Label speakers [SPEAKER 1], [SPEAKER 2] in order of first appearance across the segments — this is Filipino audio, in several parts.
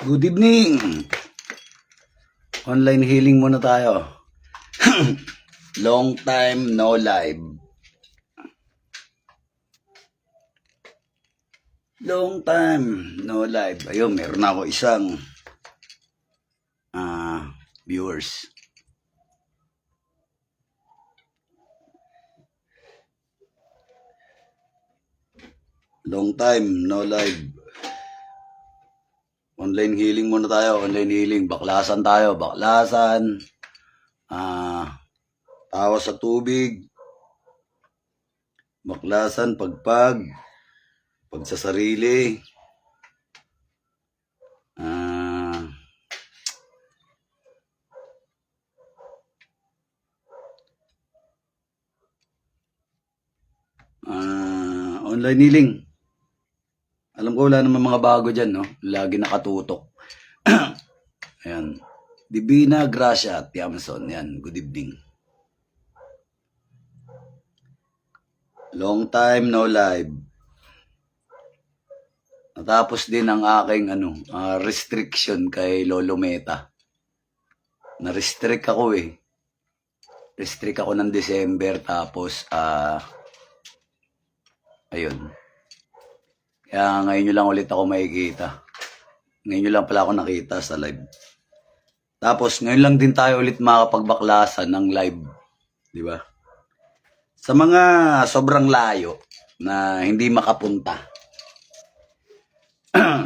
[SPEAKER 1] Good evening! Online healing muna tayo. Long time no live. Long time no live. Ayun, meron ako isang viewers. Long time no live. Online healing muna tayo. Online healing. Baklasan tayo. Baklasan. Tawa sa tubig. Baklasan. Pagpag sa sarili. Online healing. Alam ko wala naman mga bago dyan, no? Lagi nakatutok. Ayan. Divina Gracia at Tiamson. Yan. Good evening. Long time no live. Natapos din ang aking restriction kay Lolo Meta. Na-restrict ako eh. Restrict ako ng December tapos ayun. Kaya ngayon nyo lang ulit ako makikita. Ngayon nyo lang pala ako nakita sa live. Tapos ngayon lang din tayo ulit makapagbaklasan ng live. Di ba? Sa mga sobrang layo na hindi makapunta.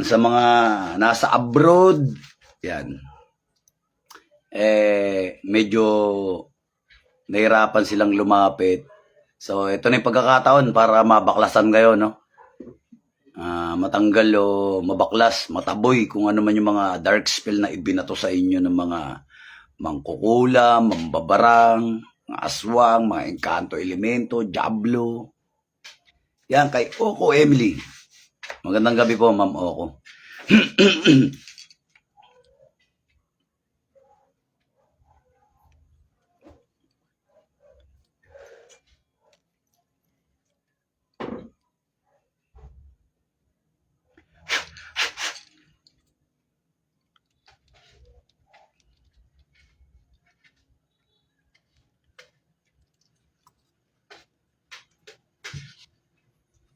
[SPEAKER 1] Sa mga nasa abroad, yan. Medyo nahirapan silang lumapit. So, ito na yung pagkakataon para mabaklasan kayo, no? Matanggal o mabaklas, mataboy, kung ano man yung mga dark spell na ibinato sa inyo ng mga mangkukulam, mambabarang, mga aswang, mga engkanto elemento, diablo. Yan, kay Oko Emily. Magandang gabi po, Ma'am Oko.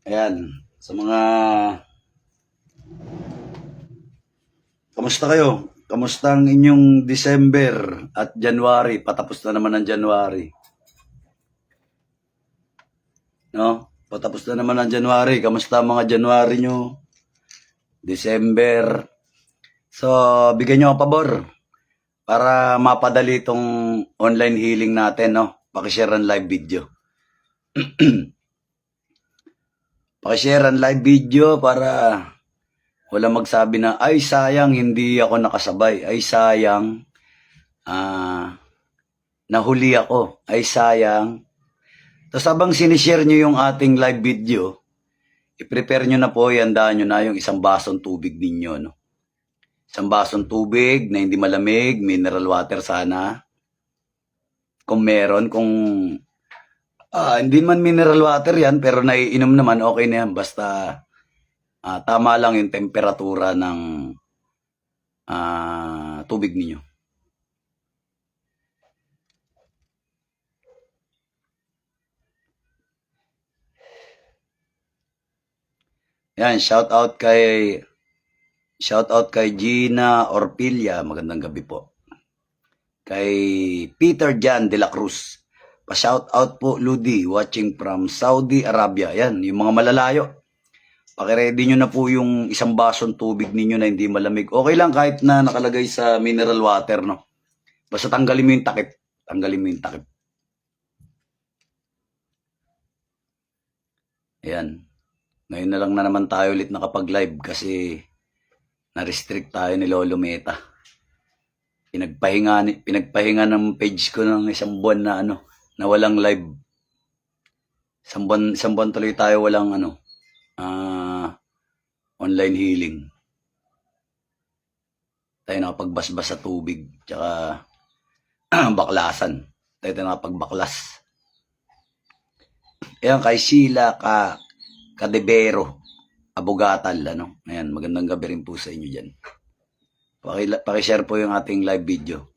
[SPEAKER 1] Ayan, sa mga... Kamusta kayo? Kamusta ang inyong December at January? Patapos na naman ang January. No? Patapos na naman ang January. Kamusta ang mga January nyo? December. So, bigyan nyo ang pabor para mapadali itong online healing natin, no? Pakishare ang live video. Pakishare ang live video para walang magsabi na, ay sayang hindi ako nakasabay. Ay sayang nahuli ako. Ay sayang. Tapos habang sinishare nyo yung ating live video, i-prepare nyo na po, iandaan nyo na yung isang basong tubig ninyo. No? Isang basong tubig na hindi malamig, mineral water sana. Kung meron, kung hindi man mineral water yan, pero naiinom naman, okay na yan. Basta tama lang yung temperatura ng tubig ninyo. Yan, shout out kay Gina Orpilla, magandang gabi po. Kay Peter Jan de la Cruz. Pa-shout out po, Ludi, watching from Saudi Arabia. Yan, yung mga malalayo. Pakiready nyo na po yung isang basong tubig ninyo na hindi malamig. Okay lang kahit na nakalagay sa mineral water, no? Basta tanggalin mo yung takip. Tanggalin mo yung takip. Ayan. Ngayon na lang na naman tayo ulit nakapag-live kasi na-restrict tayo ni Lolo Meta. Pinagpahinga ng page ko ng isang buwan na na walang live. Isang buwan tuloy tayo walang online healing. Tayo nakapagbasbas sa tubig, tsaka baklasan. Tayo nakapagbaklas. Ayan, kay Sheila Kadebero, Abogatal, Ayan, magandang gabi rin po sa inyo dyan. Pakishare po yung ating live video.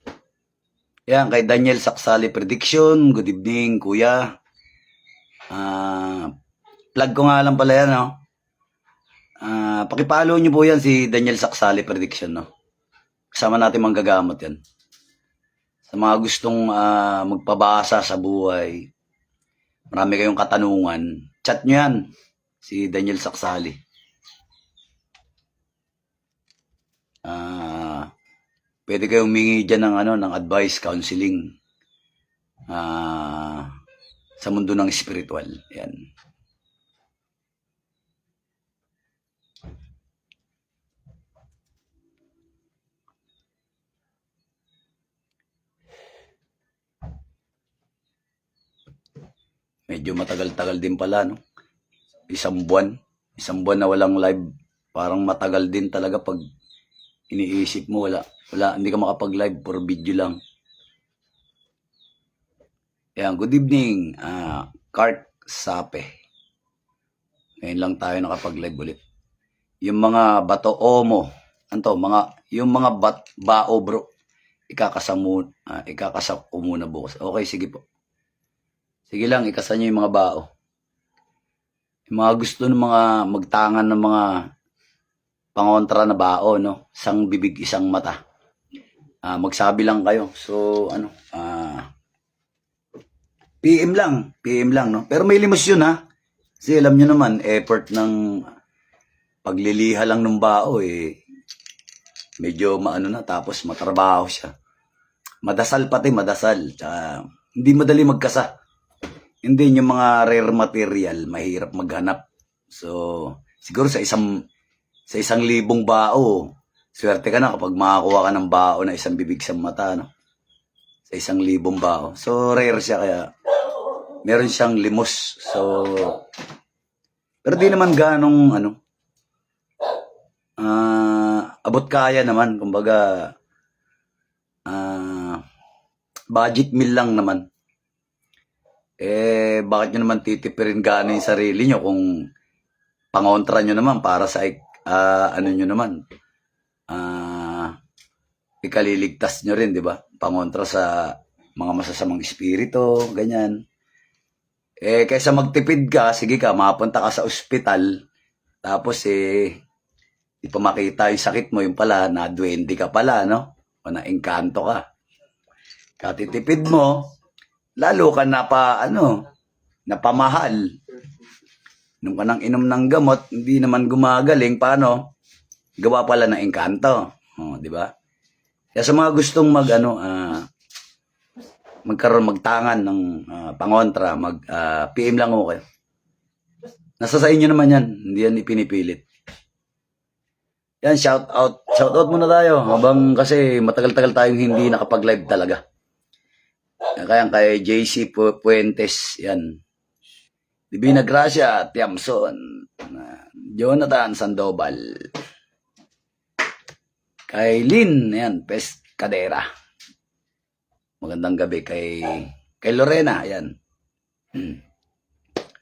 [SPEAKER 1] Yan, kay Daniel Saksali Prediction. Good evening, kuya. Plug ko nga lang pala yan, no? Pakipalo nyo po yan si Daniel Saksali Prediction, no? Kasama natin manggagamot yan. Sa mga gustong magpabasa sa buhay, marami kayong katanungan, chat nyo yan, si Daniel Saksali. Pwede kayong humingi dyan ng advice, counseling sa mundo ng spiritual. Yan. Medyo matagal-tagal din pala, no? Isang buwan na walang live. Parang matagal din talaga pag iniisip mo, wala, hindi ka makapag-live, for video lang. Ayan, good evening, Kart Sape. Ngayon lang tayo nakapag-live ulit. Yung mga bato omo, yung mga bao bro, ikakasa ko muna bukas. Okay, sige po. Sige lang, ikasa nyo yung mga bao. Yung mga gusto ng mga magtangan ng mga pangontra na bao, no? Isang bibig, isang mata. Magsabi lang kayo. So, PM lang, no? Pero may limos yun, ha? Kasi alam nyo naman, effort ng pagliliha lang ng bao, medyo tapos matrabaho siya. Madasal. Tsaka, hindi madali magkasa. Hindi yung mga rare material, mahirap maghanap. So, siguro sa 1,000 bao, swerte ka na kapag makakuha ka ng bao na isang bibig sa mata, no? Sa 1,000 bao. So, rare siya, kaya meron siyang limos. So, pero di naman ganong, abot kaya naman. Kumbaga, budget meal lang naman. Bakit nyo naman titipirin gano'n yung sarili nyo kung pangontra nyo naman para sa nyo naman, ikaliligtas nyo rin, di ba? Pangontra sa mga masasamang espiritu, ganyan. Kaysa magtipid ka, sige ka, mapunta ka sa ospital, tapos ipamakita yung sakit mo, yung pala, na duwende ka pala, no? O na engkanto ka. Katitipid mo, lalo ka napamahal. Nung ka nang inom ng gamot, hindi naman gumagaling, paano? Gawa pala ng engkanto. Di ba? Kaya sa mga gustong magtangan ng pangontra, PM lang ako kayo. Nasa sa inyo naman yan, hindi yan ipinipilit. Yan, shout out muna tayo. Kasi matagal-tagal tayong hindi nakapag-live talaga. Kaya kay JC Puentes, yan. Divina Gracia, Tiamson, Jonathan Sandoval, kay Lynn, yan, Pescadera. Magandang gabi kay Lorena, yan.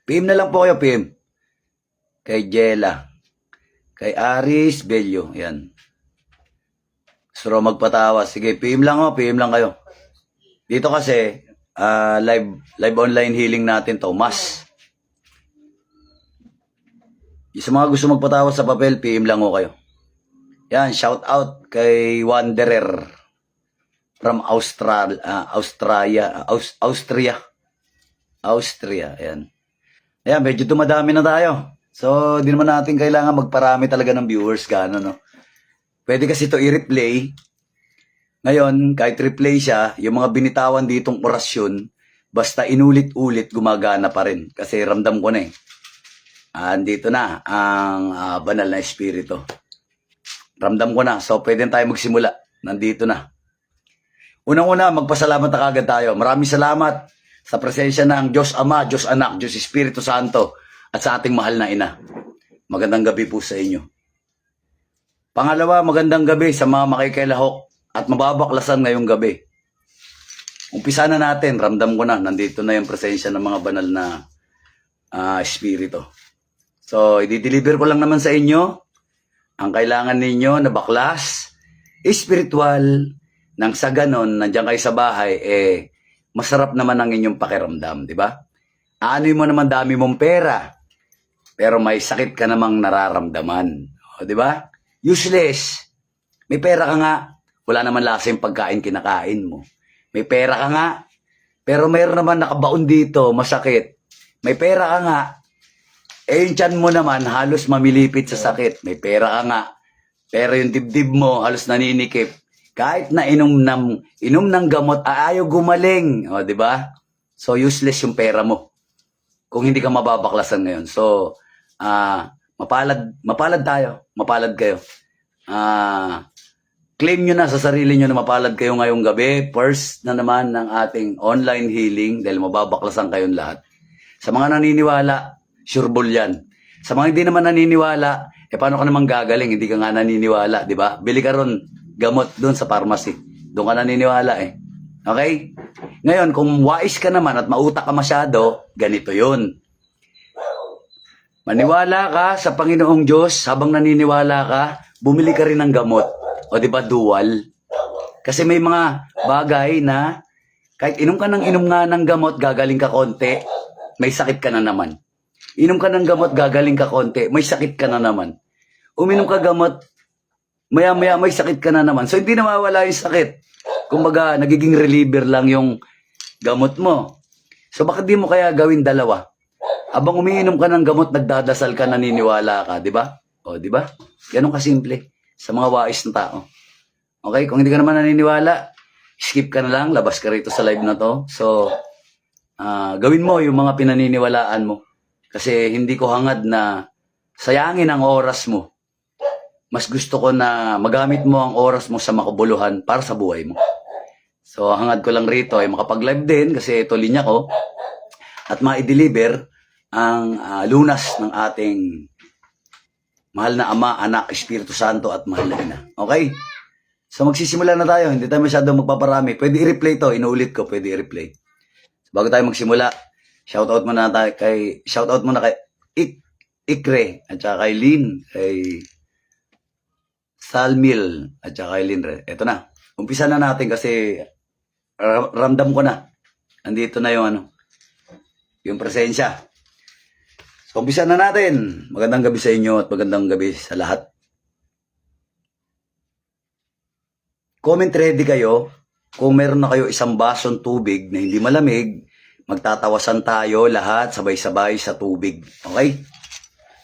[SPEAKER 1] PM na lang po kayo, PM. Kay Jella, kay Aris Bello, yan. Gusto magpatawa. Sige, PM lang kayo. Dito kasi, live online healing natin to, mas. Sa mga gusto magpatawa sa papel, PM lang kayo. Yan, shout out kay Wanderer from Austria. Ayan. Ayan, medyo dumadami na tayo. So, di naman natin kailangan magparami talaga ng viewers, gano'n, no? Pwede kasi ito i-replay. Ngayon, kahit replay siya, yung mga binitawan ditong orasyon, basta inulit-ulit, gumagana pa rin. Kasi ramdam ko na andito na ang banal na espiritu. Ramdam ko na. So, pwede tayo magsimula. Nandito na. Unang-una, magpasalamat na kagad tayo. Maraming salamat sa presensya ng Diyos Ama, Diyos Anak, Diyos Espiritu Santo, at sa ating mahal na ina. Magandang gabi po sa inyo. Pangalawa, magandang gabi sa mga makikilahok at mababaklasan ngayong gabi. Umpisa na natin. Ramdam ko na. Nandito na yung presensya ng mga banal na espiritu. So, i-deliver ko lang naman sa inyo ang kailangan ninyo na baklas, spiritual, nang sa ganon, nandiyan kayo sa bahay, masarap naman ang inyong pakiramdam, di ba? Anoy mo naman dami mong pera, pero may sakit ka namang nararamdaman. O, di ba? Useless. May pera ka nga, wala naman lasa yung pagkain kinakain mo. May pera ka nga, pero mayroon naman nakabaon dito, masakit. May pera ka nga, yung tiyan mo naman halos mamilipit sa sakit. May pera ka nga, pero yung dibdib mo halos naninikip. Kahit na inom ng gamot, ayaw gumaling. O, di ba? So, useless yung pera mo. Kung hindi ka mababaklasan ngayon. So, mapalad tayo. Mapalad kayo. Claim nyo na sa sarili nyo na mapalad kayo ngayong gabi. First na naman ng ating online healing dahil mababaklasan kayong lahat. Sa mga naniniwala, sure ball yan. Sa mga hindi naman naniniwala, paano ka naman gagaling? Hindi ka nga naniniwala, di ba? Bili ka ron gamot doon sa pharmacy. Doon ka naniniwala Okay? Ngayon, kung wais ka naman at mautak ka masyado, ganito yun. Maniwala ka sa Panginoong Diyos, habang naniniwala ka, bumili ka rin ng gamot. O di ba dual? Kasi may mga bagay na kahit inom ka ng inom nga ng gamot, gagaling ka konti, may sakit ka na naman. Inom ka ng gamot, gagaling ka konti, may sakit ka na naman. Uminom ka gamot, maya-maya may sakit ka na naman. So, hindi nawawala yung sakit. Kumbaga, nagiging reliever lang yung gamot mo. So, bakit di mo kaya gawin dalawa? Abang umiinom ka ng gamot, nagdadasal ka, naniniwala ka, di ba? O, di ba? Ganun kasimple sa mga wais na tao. Okay? Kung hindi ka naman naniniwala, skip ka na lang, labas ka rito sa live na to. So, gawin mo yung mga pinaniniwalaan mo. Kasi hindi ko hangad na sayangin ang oras mo. Mas gusto ko na magamit mo ang oras mo sa makabuluhan para sa buhay mo. So, hangad ko lang rito ay makapag-live din kasi ito linya ko at ma-deliver ang lunas ng ating mahal na Ama, Anak, Espiritu Santo at mahal na Ina. Okay? So, magsisimula na tayo. Hindi tayo masyadong magpaparami. Pwede i-replay to. Inuulit ko. Pwede i-replay. Bago tayo magsimula, shoutout muna kay Ikre at saka kay Lynn, kay Salmil at saka kay Linre. Ito na. Umpisa na natin kasi ramdam ko na. Andito na yung yung presensya. So, umpisa na natin. Magandang gabi sa inyo at magandang gabi sa lahat. Comment ready kayo. Kung meron na kayo isang basong tubig na hindi malamig, magtatawasan tayo lahat sabay-sabay sa tubig. Okay?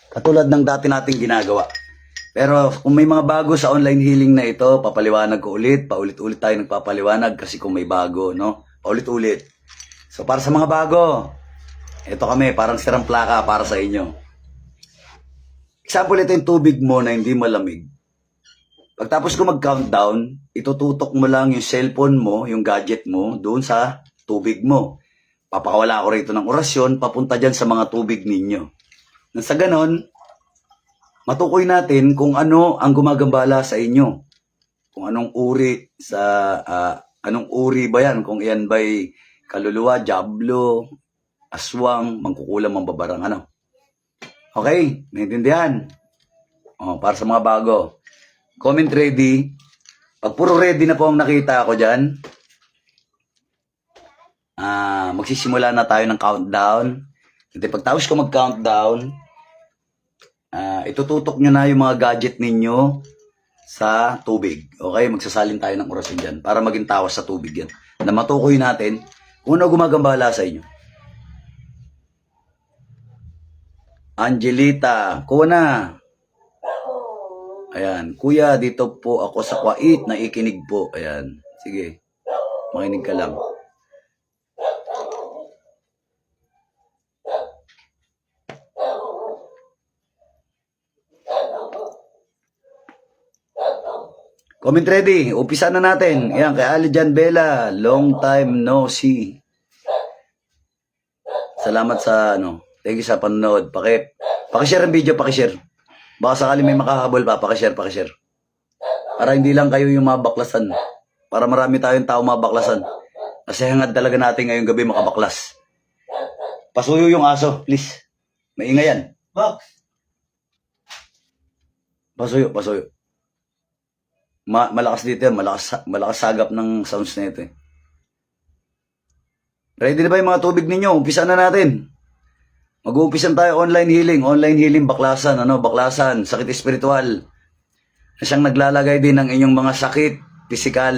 [SPEAKER 1] Katulad ng dati nating ginagawa. Pero kung may mga bago sa online healing na ito, papaliwanag ko ulit. Paulit-ulit tayo nagpapaliwanag kasi kung may bago, no? Paulit-ulit. So, para sa mga bago, ito kami, parang sirang plaka para sa inyo. Example, ito yung tubig mo na hindi malamig. Pagtapos ko mag-countdown, itututok mo lang yung cellphone mo, yung gadget mo, doon sa tubig mo. Papakawala ko rito ng orasyon, papunta dyan sa mga tubig ninyo. Nang sa ganon, matukoy natin kung ano ang gumagambala sa inyo. Kung anong uri anong uri ba yan? Kung iyan ba'y kaluluwa, diablo, aswang, mangkukulam, mambabarang, ano. Okay? Naintindihan? Para sa mga bago. Comment ready. Pag puro ready na po ang nakita ako dyan, magsisimula na tayo ng countdown. Kasi pagtapos ko mag-countdown, itututok nyo na yung mga gadget ninyo sa tubig. Okay? Magsasalin tayo ng orasyon dyan para maging tawas sa tubig yan. Na matukoy natin kung ano gumagambala sa inyo. Angelita, kuha na. Ayan. Kuya, dito po ako sa Kuwait. Naikinig po. Ayan. Sige. Makinig ka lang. Comment ready. Umpisa na natin. Ayan. Kay Ali Jan Bella. Long time no see. Salamat sa Thank you sa panonood. Pakishare ang video. Pakishare. Baka sakali may makahabol pa, pakishare. Para hindi lang kayo yung mabaklasan. Para marami tayong tao mabaklasan. Kasi hangad talaga natin ngayong gabi makabaklas. Pasuyo yung aso, please. Maingay yan. Pasuyo. malakas dito yan. Malakas sagap ng sounds na ito eh. Ready na ba yung mga tubig ninyo? Umpisa na natin. Mag-uumpisan tayo online healing, baklasan, baklasan, sakit espiritual. Na siyang naglalagay din ng inyong mga sakit, pisikal.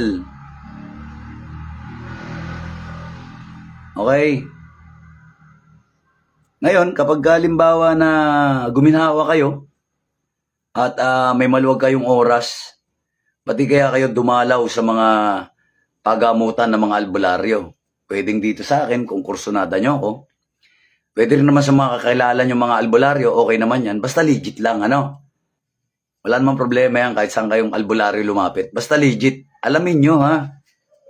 [SPEAKER 1] Okay? Ngayon, kapag halimbawa na guminhawa kayo, at may maluwag kayong oras, pati kaya kayo dumalaw sa mga pagamutan ng mga albularyo. Pwedeng dito sa akin, kung kursunada nyo ako. Pwede rin naman sa mga kakilala nyo mga albularyo, okay naman yan. Basta legit lang, Wala namang problema yan kahit saan kayong albularyo lumapit. Basta legit. Alamin nyo, ha?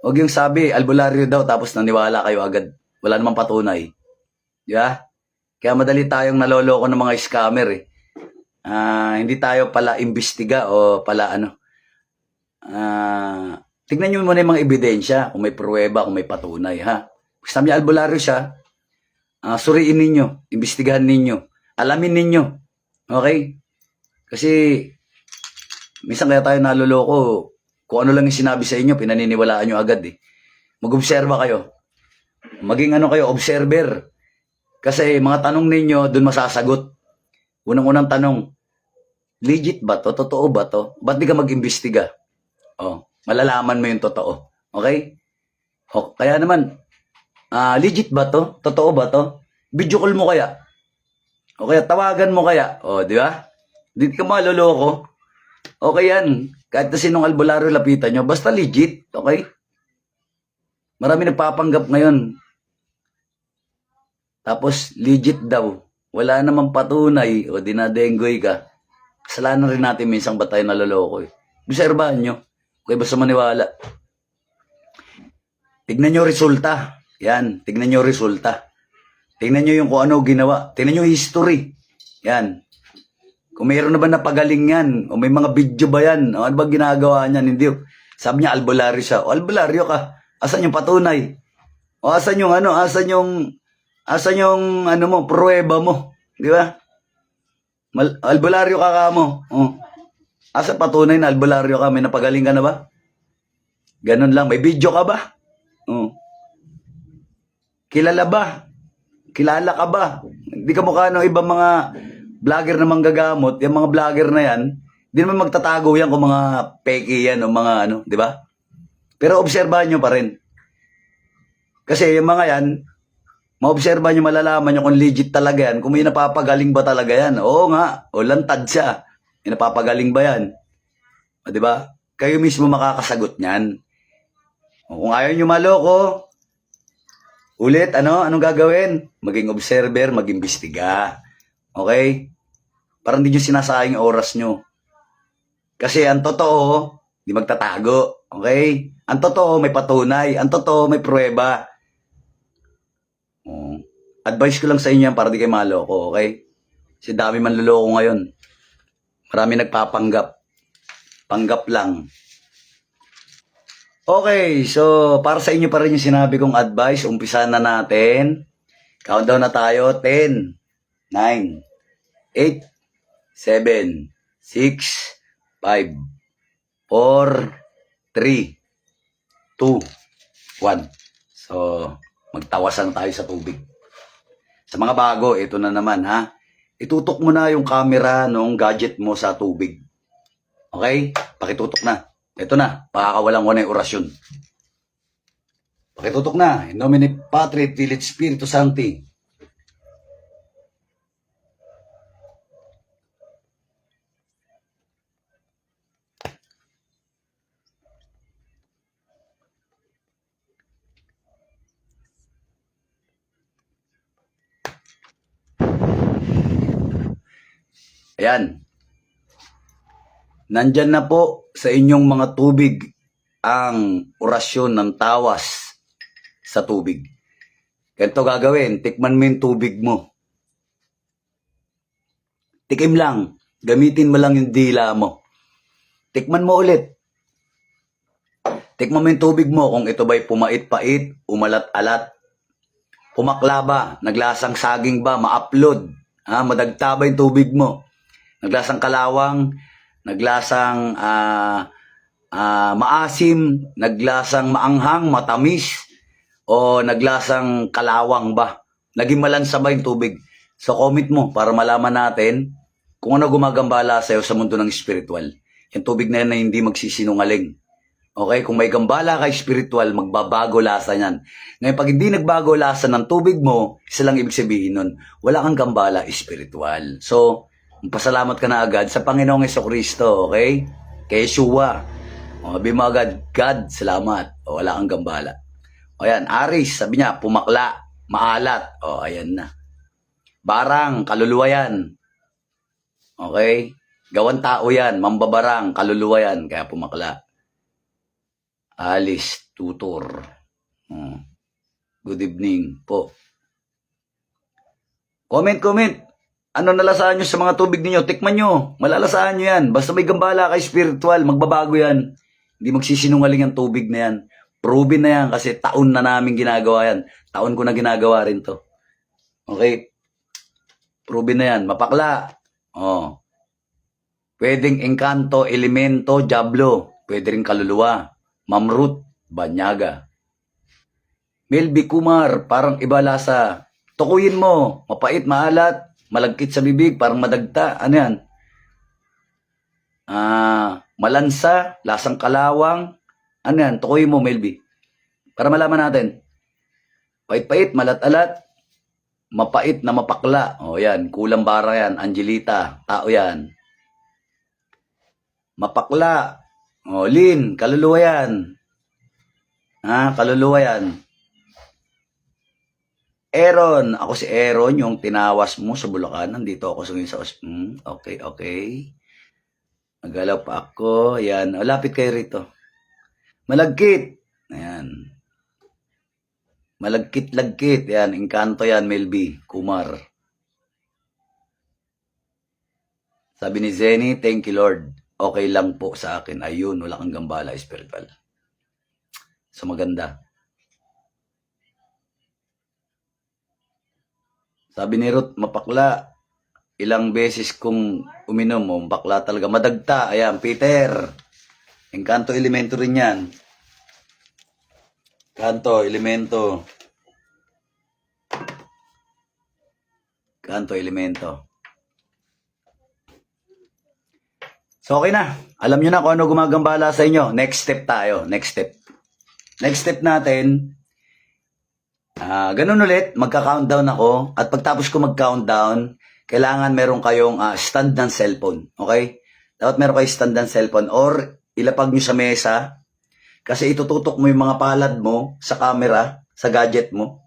[SPEAKER 1] Huwag yung sabi, albularyo daw, tapos naniwala kayo agad. Wala namang patunay. Di ba? Kaya madali tayong naloloko ng mga scammer, eh. Hindi tayo pala imbestiga o pala tignan nyo muna yung mga ebidensya, kung may pruweba, kung may patunay, ha? Gusto niya albularyo siya, suriin ninyo, imbestigahan ninyo, alamin ninyo, okay? Kasi, minsan kaya tayo naloloko, kung ano lang yung sinabi sa inyo, pinaniniwalaan nyo agad eh. Mag-obserba kayo. Maging kayo, observer. Kasi mga tanong ninyo, dun masasagot. Unang-unang tanong, legit ba to? Totoo ba to? Ba't di ka mag-imbestiga? Malalaman mo yung totoo. Okay? Kaya naman, legit ba to? Totoo ba to? Video call mo kaya? O kaya tawagan mo kaya? Di ba? Di ka maloloko. Okay yan. Kahit na sinong albularyo lapitan nyo, basta legit. Okay? Marami nagpapanggap ngayon. Tapos, legit daw. Wala namang patunay o dinadenggoy ka. Kasalanan rin natin minsan ba tayo naloloko eh. Obserbahan nyo. Okay, basta maniwala. Tignan nyo resulta. Yan, tignan nyo resulta. Tignan nyo yung kung ano ginawa. Tignan nyo history. Yan. Kung mayroon na ba napagaling yan, o may mga video ba yan, o ano ba ginagawa niyan, hindi. Sabi niya, albularyo siya. O, albularyo ka. Asan yung patunay? O, asan yung pruweba mo? Di ba? Albularyo ka mo. O. Asa patunay na albularyo ka? May napagaling ka na ba? Ganun lang. May video ka ba? O. Kilala ba? Kilala ka ba? Hindi ka mukha ng ibang mga vlogger na manggagamot. Yung mga vlogger na yan, hindi naman magtatago yan kung mga peke yan o mga di ba? Pero obserbahan nyo pa rin. Kasi yung mga yan, maobserbahan nyo, malalaman nyo kung legit talaga yan, kung may napapagaling ba talaga yan. Oo nga, o lantad siya. May napapagaling ba yan? O, di ba? Kayo mismo makakasagot niyan. O, kung ayaw nyo maloko, ulit, anong gagawin? Maging observer, mag-imbestiga. Okay? Parang hindi nyo sinasayang oras nyo. Kasi ang totoo, di magtatago. Okay? Ang totoo, may patunay. Ang totoo, may pruweba. Advice ko lang sa inyo yan para di kayo maloko, okay? Kasi dami manloloko ngayon. Marami nagpapanggap. Panggap lang. Okay, so para sa inyo pa rin yung sinabi kong advice. Umpisa na natin. Countdown na tayo. 10, 9, 8, 7, 6, 5, 4, 3, 2, 1. So, magtawasan tayo sa tubig. Sa mga bago, ito na naman ha. Itutok mo na yung camera ng gadget mo sa tubig. Okay? Pakitutok na. Ito na. Pakakawalan ko na yung orasyon. Pakitutok na. In nomine Patri et Filii et Spiritus Sancti. Ayan. Nandyan na po sa inyong mga tubig ang orasyon ng tawas sa tubig. Ganito gagawin, tikman mo yung tubig mo. Tikim lang. Gamitin mo lang yung dila mo. Tikman mo ulit. Tikman mo yung tubig mo kung ito ba'y pumait-pait, umalat-alat, pumakla ba, naglasang saging ba, ma-upload, madagta ba yung tubig mo. Naglasang kalawang, naglasang maasim, naglasang maanghang, matamis, o naglasang kalawang ba? Naging malansa ba yung tubig? So comment mo para malaman natin kung ano gumagambala sa'yo sa mundo ng spiritual. Yung tubig na yan na hindi magsisinungaling. Okay? Kung may gambala ka spiritual, magbabago lasa niyan. Ngayon, pag hindi nagbago lasa ng tubig mo, isa lang ibig sabihin nun, wala kang gambala spiritual. So, pasalamat ka na agad sa Panginoong Jesucristo, okay? Kay Yeshua. O, sabi mo agad, God, salamat. O, wala kang gambala. O yan, Aris, sabi niya, pumakla, maalat. O, ayan na. Barang, kaluluwa yan. Okay? Gawan tao yan, mambabarang, kaluluwa yan, kaya pumakla. Alice Tutor. Good evening po. Comment. Ano nalasaan nyo sa mga tubig ninyo? Tikman nyo. Malalasahan nyo yan. Basta may gambala kay spiritual, magbabago yan. Hindi magsisinungaling ang tubig na yan. Proven na yan kasi taon na namin ginagawa yan. Taon ko na ginagawa rin to. Okay? Proven na yan. Mapakla. Oh. Pwedeng engkanto, elemento, diablo. Pwede rin kaluluwa. Mamrut, banyaga. Melby Kumar, parang iba lasa. Tukuyin mo, mapait, maalat, malagkit sa bibig, parang madagta. Ano yan? Malansa, lasang kalawang. Ano yan? Tukuyin mo, Melby. Para malaman natin. Pait-pait, malat-alat, mapait na mapakla. O yan, kulang bara yan. Angelita, tao yan. Mapakla. O, Lin, kaluluwa yan. Kaluluwa yan. Aaron, ako si Aaron, yung tinawas mo sa Bulacan. Nandito ako sa okay. Nagalaw pa ako. Ayan, lapit kayo rito. Malagkit. Ayan. Malagkit-lagkit. Ayan, engkanto yan, Melby Kumar. Sabi ni Zenny, thank you Lord. Okay lang po sa akin. Ayun, wala kang gambala spiritual. So maganda. Sabi ni Ruth, mapakla. Ilang beses kong uminom, mapakla talaga. Madagta. Ayan, Peter. Engkanto elemento rin yan. Kanto, elemento. Kanto, elemento. So, okay na. Alam nyo na kung ano gumagambala sa inyo. Next step tayo. Next step natin, ganun ulit, magka-countdown ako. At pagtapos ko mag-countdown, kailangan meron kayong stand ng cellphone. Okay? Dapat meron kayong stand ng cellphone or ilapag nyo sa mesa. Kasi itututok mo yung mga palad mo sa camera, sa gadget mo.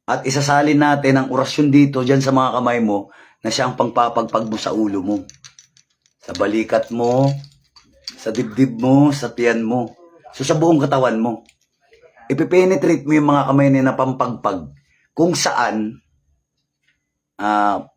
[SPEAKER 1] At isasalin natin ang orasyon dito, dyan sa mga kamay mo, na siyang pangpapagpag mo sa ulo mo. Sa balikat mo, sa dibdib mo, sa tiyan mo. So sa buong katawan mo. Ipipenetrate mo yung mga kamay na pampagpag kung saan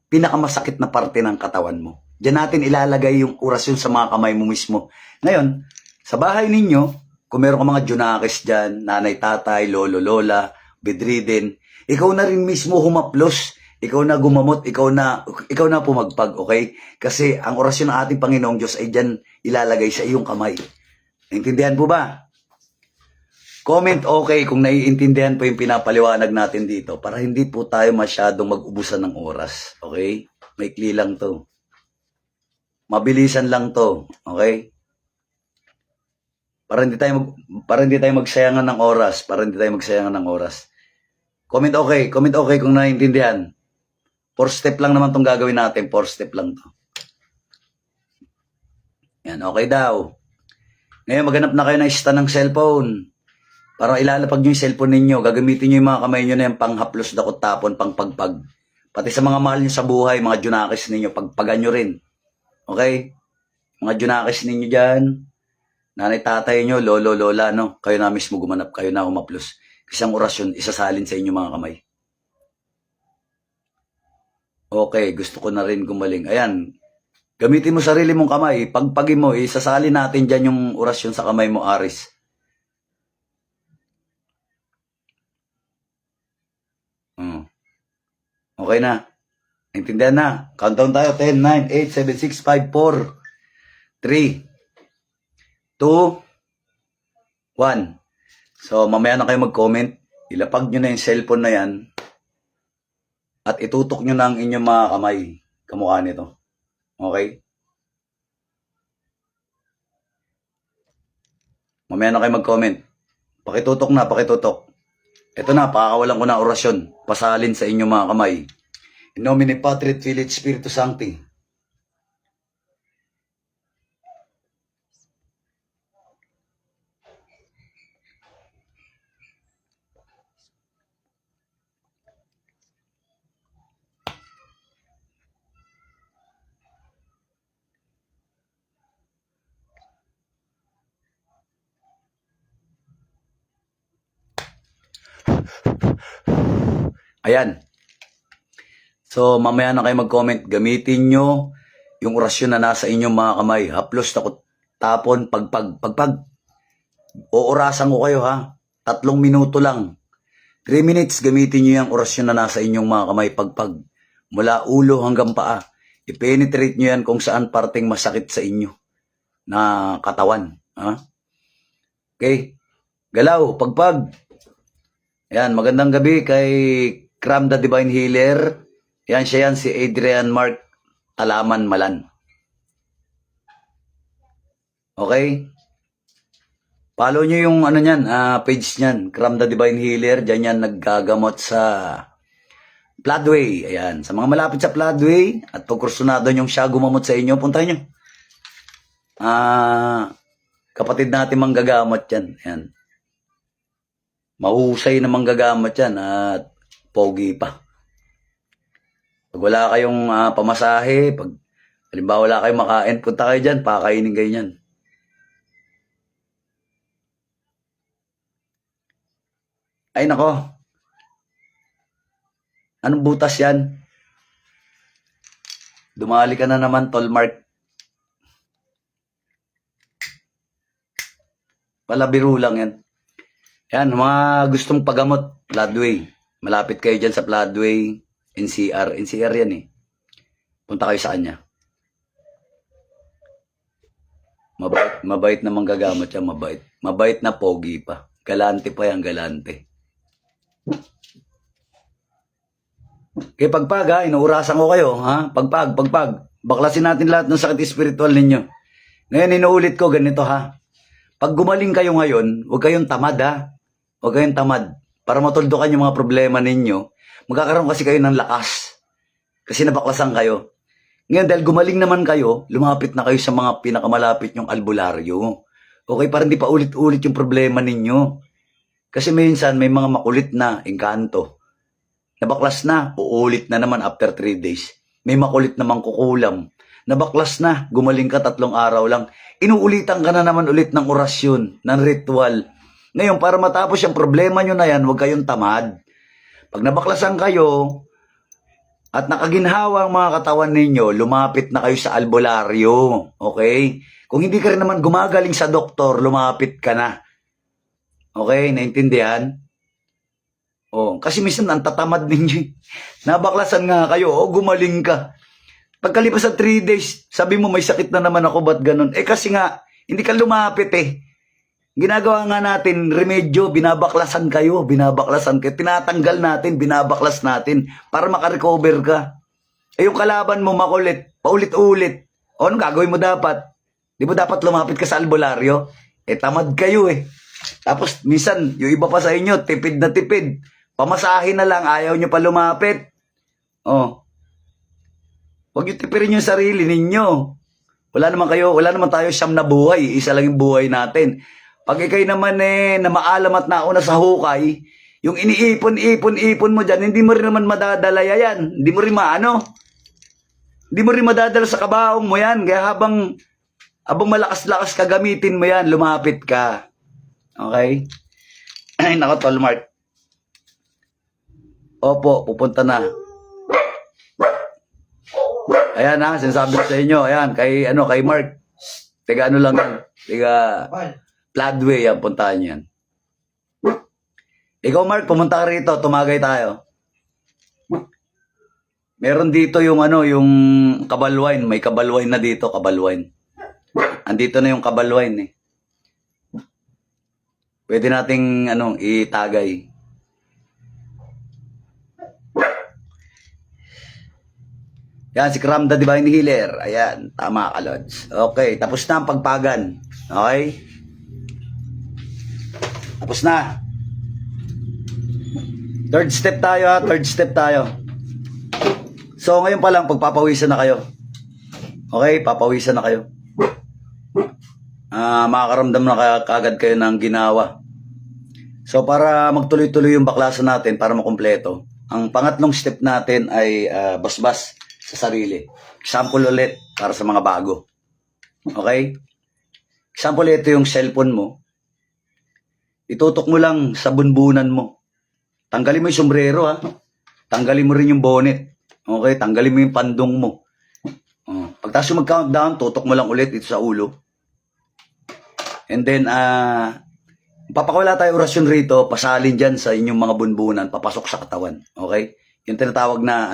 [SPEAKER 1] pinakamasakit na parte ng katawan mo. Diyan natin ilalagay yung orasyon sa mga kamay mo mismo. Ngayon, sa bahay ninyo, kung meron ka mga junakis dyan, nanay, tatay, lolo, lola, bedridden, ikaw na rin mismo humaplos. Ikaw na gumamot, ikaw na pumagpag, okay? Kasi ang orasyon ng ating Panginoong Diyos ay dyan ilalagay sa iyong kamay. Naintindihan po ba? Comment okay kung naiintindihan po yung pinapaliwanag natin dito para hindi po tayo masyadong mag-ubusan ng oras, okay? Maikli lang to. Mabilisan lang to, okay? Para hindi tayo magsayangan ng oras, Comment okay kung naiintindihan. 4 step lang naman itong gagawin natin. 4 step lang to. Yan, okay daw. Ngayon, maghanap na kayo ng stand ng cellphone. Para ilalapag nyo yung cellphone ninyo. Gagamitin nyo yung mga kamay nyo na yung panghaplos, dakot tapon, pangpagpag. Pati sa mga mahal nyo sa buhay, mga junakis ninyo, pagpagan nyo rin. Okay? Mga junakis ninyo dyan, nanay, tatay nyo, lolo, lola, no? Kayo na mismo gumanap, kayo na humaplos. Kasi ang orasyon, isasalin sa inyo mga kamay. Okay, gusto ko na rin gumaling. Ayan, gamitin mo sarili mong kamay. Pagpagin mo, isasalin natin dyan yung orasyon sa kamay mo, Aris. Okay na. Intindihan na. Countdown tayo. 10, 9, 8, 7, 6, 5, 4, 3, 2, 1. So, mamaya na kayo mag-comment. Ilapag nyo na yung cellphone na yan at itutok nyo na ang inyong mga kamay. Kamukha nito. Okay? Mamaya na kayo mag-comment. Pakitutok na, pakitutok. Ito na, pakakawalan ko na orasyon. Pasalin sa inyong mga kamay. In nomine Patri et Filii et Spiritus Sancti. Ayan. So, mamaya na kayo mag-comment. Gamitin nyo yung orasyon na nasa inyong mga kamay. Haplos, takot, tapon, pagpag. Oorasan ko kayo ha. 3 minuto lang. 3 minutes, gamitin nyo yung orasyon na nasa inyong mga kamay. Pagpag. Mula ulo hanggang paa. I-penetrate nyo yan kung saan parting masakit sa inyo na katawan. Ha? Okay? Galaw, pagpag. Ayan, magandang gabi kay Cram the Divine Healer. Yan siya yan, si Adrian Mark Alaman Malan. Okay? Follow nyo yung ano nyan, page nyan, Cram the Divine Healer. Diyan yan naggagamot sa Floodway. Ayan, sa mga malapit sa Floodway at pag kursunado nyong siya gumamot sa inyo, puntahan nyo. Kapatid natin manggagamot yan. Ayan. Mahusay na manggagamot yan at pogi pa. Pag wala kayong pamasahe, pag halimbawa wala kayong makain, punta kayo dyan, pakainin kayo dyan. Ay nako, anong butas yan? Dumali ka na naman, Tol Mark. Palabiro lang yan. Yan, mga gustong pagamot, Floodway. Malapit kayo dyan sa Floodway, NCR. NCR yan eh. Punta kayo sa kanya. Mabait na manggagamot siya, mabait. Mabait na pogi pa. Galante pa yan, galante. Kaya pagpag ha, inuurasan ko kayo ha. Pagpag. Baklasin natin lahat ng sakit spiritual ninyo. Ngayon inuulit ko ganito ha. Pag gumaling kayo ngayon, huwag kayong tamad ha. Huwag kayong tamad. Para matuldukan yung mga problema ninyo, magkakaroon kasi kayo ng lakas. Kasi nabaklasan kayo. Ngayon, dahil gumaling naman kayo, lumapit na kayo sa mga pinakamalapit yung albularyo. Okay, para hindi pa ulit-ulit yung problema ninyo. Kasi minsan, may mga makulit na engkanto. Nabaklas na, uulit na naman after 3 days. May makulit namang kukulam. Nabaklas na, gumaling ka 3 araw lang. Inuulitan ka na naman ulit ng orasyon, ng ritual. Ngayon, para matapos yung problema nyo na yan, huwag kayong tamad. Pag nabaklasan kayo, at nakaginhawa ang mga katawan ninyo, lumapit na kayo sa albularyo. Okay? Kung hindi ka rin naman gumagaling sa doktor, lumapit ka na. Okay? Naintindihan? Oh, kasi minsan ang tatamad ninyo. Nabaklasan nga kayo, gumaling ka. Pagkalipas sa 3 days, sabi mo may sakit na naman ako, ba't ganun? Kasi nga, hindi ka lumapit eh. Ginagawa nga natin, remedyo, binabaklasan kayo, tinatanggal natin, binabaklas natin, para makarecover ka. Yung kalaban mo makulit, paulit-ulit. O, anong gagawin mo dapat? Di ba dapat lumapit ka sa albularyo? Tamad kayo eh. Tapos, minsan, yung iba pa sa inyo, tipid na tipid. Pamasahin na lang, ayaw nyo pa lumapit. Huwag nyo tipirin yung sarili ninyo. Wala naman tayo siyam na buhay, isa lang yung buhay natin. Pag ikay naman na maalam at nauna sa hukay, yung iniipon mo dyan, hindi mo rin naman madadala yan. Hindi mo rin Hindi mo rin madadala sa kabaong mo yan. Kaya habang malakas-lakas ka, gamitin mo yan, lumapit ka. Okay? Ay, nako, Tol Mark. Opo, pupunta na. Ayan ha, sinasabi ko sa inyo. Ayan, kay Mark. Tiga ano lang yan. Tiga Floodway yan, puntahan yan. Ikaw Mark, pumunta ka rito, tumagay tayo. Meron dito yung yung kabalwine. May kabalwine na dito, kabalwine. Andito na yung kabalwine eh. Pwede nating itagay. Yan, si Kram the Divine Healer. Ayan, tama ka, Lods. Okay, tapos na ang pagpagan. Okay? Tapos na. Third step tayo ha, third step tayo. So, ngayon pa lang, pagpapawisan na kayo. Okay, papawisan na kayo. Makakaramdam na kagad kayo ng ginawa. So, para magtuloy-tuloy yung baklasan natin, para makumpleto, ang pangatlong step natin ay basbas sa sarili. Example ulit para sa mga bago. Okay? Example, ito yung cellphone mo. Itutok mo lang sa bunbunan mo. Tanggalin mo yung sombrero ha. Tanggalin mo rin yung bonnet. Okay? Tanggalin mo yung pandong mo. Pagtas yung mag-countdown, tutok mo lang ulit dito sa ulo. And then, papakawala tayo orasyon rito, pasalin dyan sa inyong mga bunbunan, papasok sa katawan. Okay? Yung tinatawag na,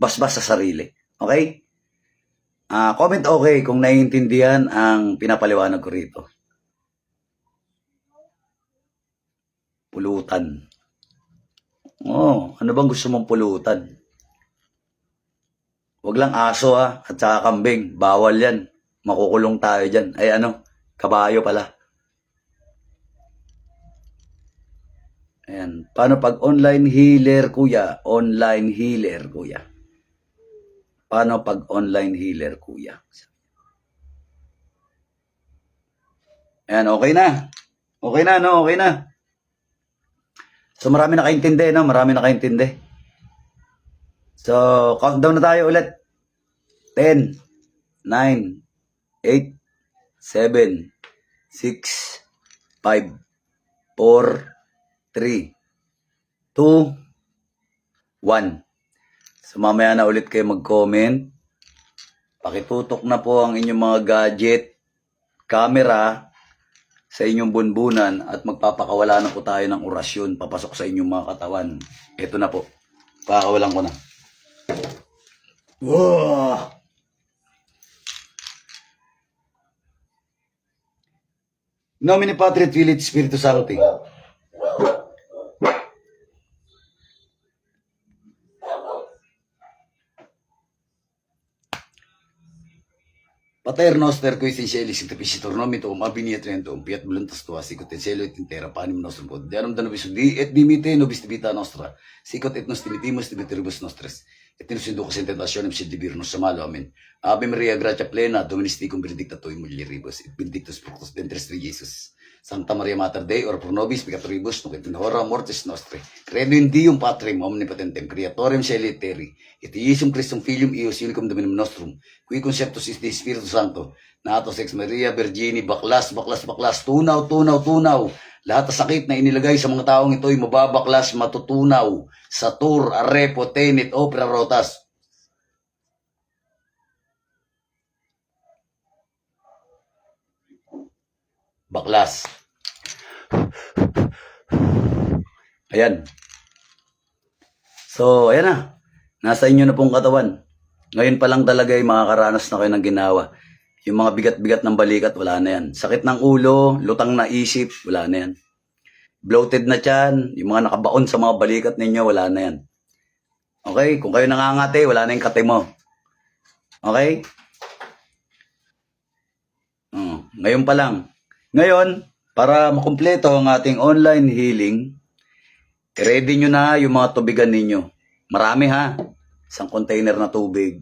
[SPEAKER 1] basbas sa sarili. Okay? Comment okay kung naiintindihan ang pinapaliwanag ko rito. Pulutan. Ano bang gusto mong pulutan? Huwag lang aso ha, at saka kambing. Bawal yan. Makukulong tayo dyan. Ay kabayo pala. Ayan. Paano pag online healer, kuya? Online healer, kuya. Paano pag online healer, kuya? Ayan, okay na. Okay na, no? Okay na. So, marami nakaintindi, no? Marami nakaintindi. So, countdown na tayo ulit. 10, 9, 8, 7, 6, 5, 4, 3, 2, 1. So, mamaya na ulit kayo mag-comment. Pakitutok na po ang inyong mga gadget, camera, sa inyong bunbunan at magpapakawala na po tayo ng orasyon papasok sa inyong mga katawan. Ito na po. Pakawalan ko na. Wow! Nomine Patri et Filii et Spiritus Sancti. Pater noster qui in caelis sanctificetur nomen tuum, abiniet rentum, fiat voluntas tua, sicut in cielo et in terra panem nostrum quotidianum da nobis hodie, et dimitte nobis vita nostra, sicut et nos dimitimus debitibus nostris, et nos inducas in tentationem, sed libera nos a malo. Amen. Ave Maria, gratia plena, Dominus tecum, benedicta tui mulieribus, et benedictus fructus ventris tui, Iesus. Sancta Maria Mater Dei, ora pro nobis peccatoribus, nunc et in hora mortis nostri. Credo in Deum Patrem omnipotentem, creatorem caeli et terri, et Iesum Christum Filium eius unicum Dominum nostrum, qui conceptus is de Spiritu Santo, natos ex Maria Virgini, baklas, tunaw. Lahat ng sakit na inilagay sa mga taong ito ay mababaklas, matutunaw, satur, arepo, tenit, opera, rotas. Baklas. Ayan. So, ayan na. Nasa inyo na pong katawan. Ngayon pa lang talaga ay makakaranas na kayo ng ginawa. Yung mga bigat-bigat ng balikat, wala na yan. Sakit ng ulo, lutang na isip, wala na yan. Bloated na tiyan, yung mga nakabaon sa mga balikat ninyo, wala na yan. Okay? Kung kayo nangangate, wala na yung kate mo. Okay? Ngayon pa lang. Ngayon, para makumpleto ang ating online healing, ready nyo na yung mga tubigan ninyo. Marami ha. Isang container na tubig.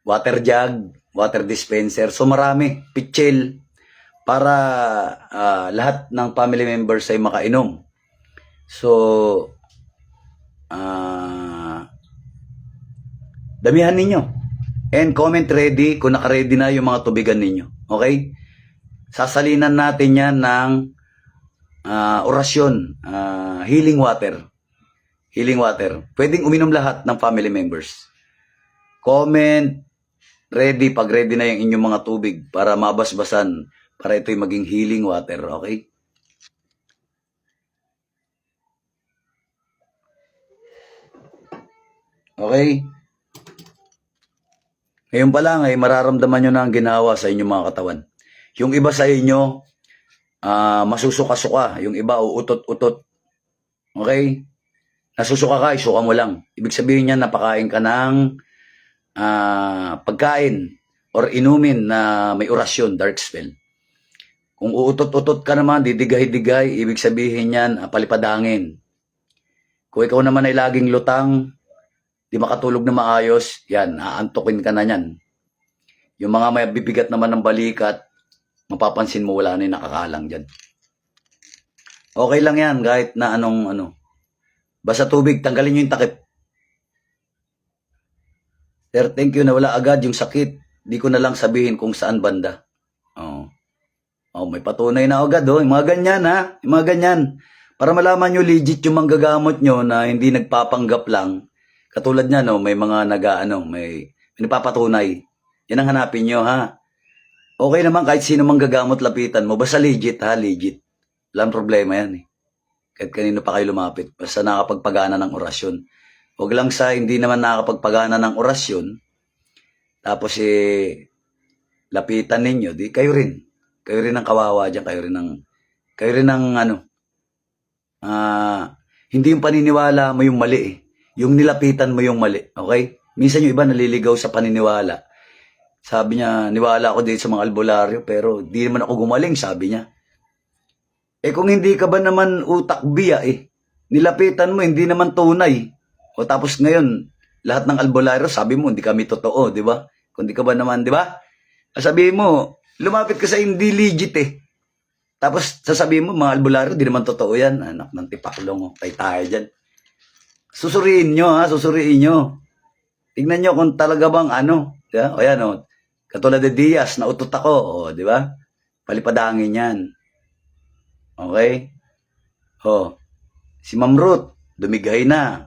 [SPEAKER 1] Water jug, water dispenser. So marami. Pitchel. Para lahat ng family members ay makainom. So, damihan ninyo. And comment ready kung naka-ready na yung mga tubigan ninyo. Okay? Sasalinan natin yan ng orasyon. Healing water. Healing water. Pwedeng uminom lahat ng family members. Comment ready pag ready na yung inyong mga tubig para mabasbasan. Para ito'y maging healing water. Okay? Okay? Ngayon pa lang ay mararamdaman nyo na ang ginawa sa inyong mga katawan. Yung iba sa inyo, masusuka-suka. Yung iba, uutot-utot. Okay? Nasusuka ka, isuka mo lang. Ibig sabihin niya, napakain ka ng pagkain or inumin na may orasyon, dark spell. Kung uutot-utot ka naman, didigay-digay, ibig sabihin yan, palipadangin. Kung ikaw naman ay laging lutang, di makatulog na maayos, yan, aantukin ka na yan. Yung mga may bibigat naman ng balikat, mapapansin mo wala na yung nakakalang dyan. Okay lang yan, kahit na anong ano. Basta tubig, tanggalin nyo yung takip. Sir, thank you, nawala agad yung sakit. Di ko na lang sabihin kung saan banda. May patunay na agad, oh. Yung mga ganyan, ha? Yung mga ganyan. Para malaman nyo legit yung manggagamot nyo na hindi nagpapanggap lang. Katulad niya, no, may mga may napapatunay. Yan ang hanapin nyo, ha? Okay naman kahit sino manggagamot lapitan mo. Basta legit, ha? Legit. Walang problema yan, eh. Kahit kanino pa kayo lumapit. Basta nakapagpagana ng orasyon. Huwag lang sa hindi naman nakapagpagana ng orasyon. Tapos, lapitan ninyo. Di kayo rin. Kayo rin ang kawawa dyan. Kayo rin ang hindi yung paniniwala mo yung mali, eh. Yung nilapitan mo yung mali. Okay? Minsan yung iba naliligaw sa paniniwala. Sabi niya, niwala ako dito sa mga albularyo, pero di naman ako gumaling, sabi niya. Kung hindi ka ba naman utak biya, nilapitan mo, hindi naman tunay. O tapos ngayon, lahat ng albularyo, sabi mo, hindi kami totoo, di ba? Kung di ka ba naman, di ba? Sabi mo, lumapit ka sa hindi legit, Tapos sasabihin mo, mga albularyo, di naman totoo yan. Anak ng tipaklong, tayo dyan. Susuriin nyo, ha? Susuriin nyo. Tignan nyo kung talaga bang Diba? O yan, o. Katulad de Diaz, nautot ako. O, di ba? Palipadangin yan. Okay? O. Si Ma'am Ruth, dumigay na.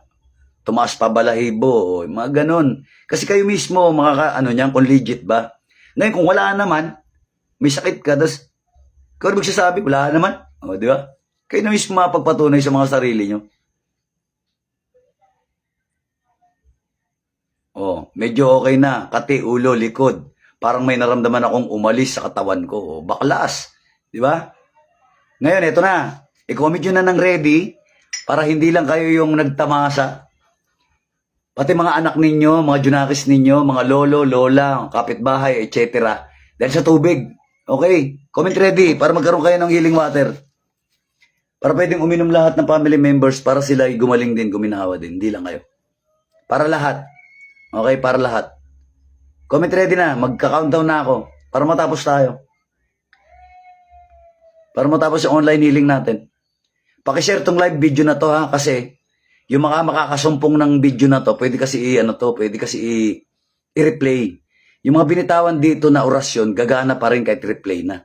[SPEAKER 1] Tumaas pa balahibo. O, mga ganun. Kasi kayo mismo, niyan, kung legit ba? Ngayon, kung wala naman, may sakit ka, tapos, ikaw magsasabi, wala naman. O, di ba? Kayo na mismo mapagpatunay sa mga sarili nyo. Medyo okay na. Kati, ulo, likod. Parang may naramdaman akong umalis sa katawan ko. Baklas. Di ba? Ngayon, ito na. I-comment nyo na ng ready para hindi lang kayo yung nagtamasa. Pati mga anak ninyo, mga junakis ninyo, mga lolo, lola, kapitbahay, etc. Dahil sa tubig. Okay? Comment ready para magkaroon kayo ng healing water. Para pwedeng uminom lahat ng family members para sila ay gumaling din, guminawa din. Hindi lang kayo. Para lahat. Okay? Para lahat. Comment ready na. Magka-countdown na ako. Para matapos tayo. Para matapos yung online healing natin. Pakishare tong live video na to, ha. Kasi yung mga makakasumpong ng video na to, pwede kasi i-replay. Yung mga binitawan dito na orasyon, gagana pa rin kahit replay na.